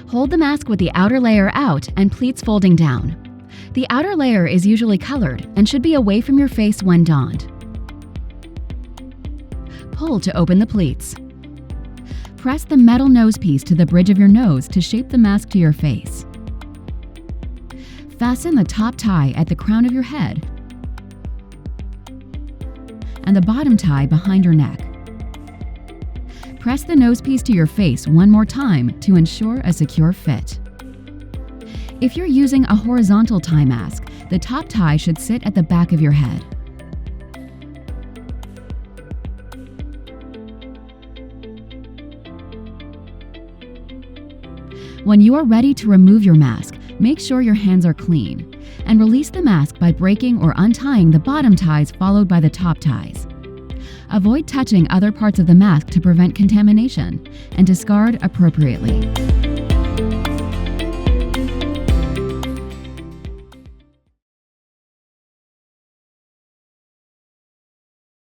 Hold the mask with the outer layer out and pleats folding down. The outer layer is usually colored and should be away from your face when donned. Pull to open the pleats. Press the metal nose piece to the bridge of your nose to shape the mask to your face. Fasten the top tie at the crown of your head and the bottom tie behind your neck. Press the nose piece to your face one more time to ensure a secure fit. If you're using a horizontal tie mask, the top tie should sit at the back of your head. When you are ready to remove your mask, make sure your hands are clean, and release the mask by breaking or untying the bottom ties followed by the top ties. Avoid touching other parts of the mask to prevent contamination, and discard appropriately.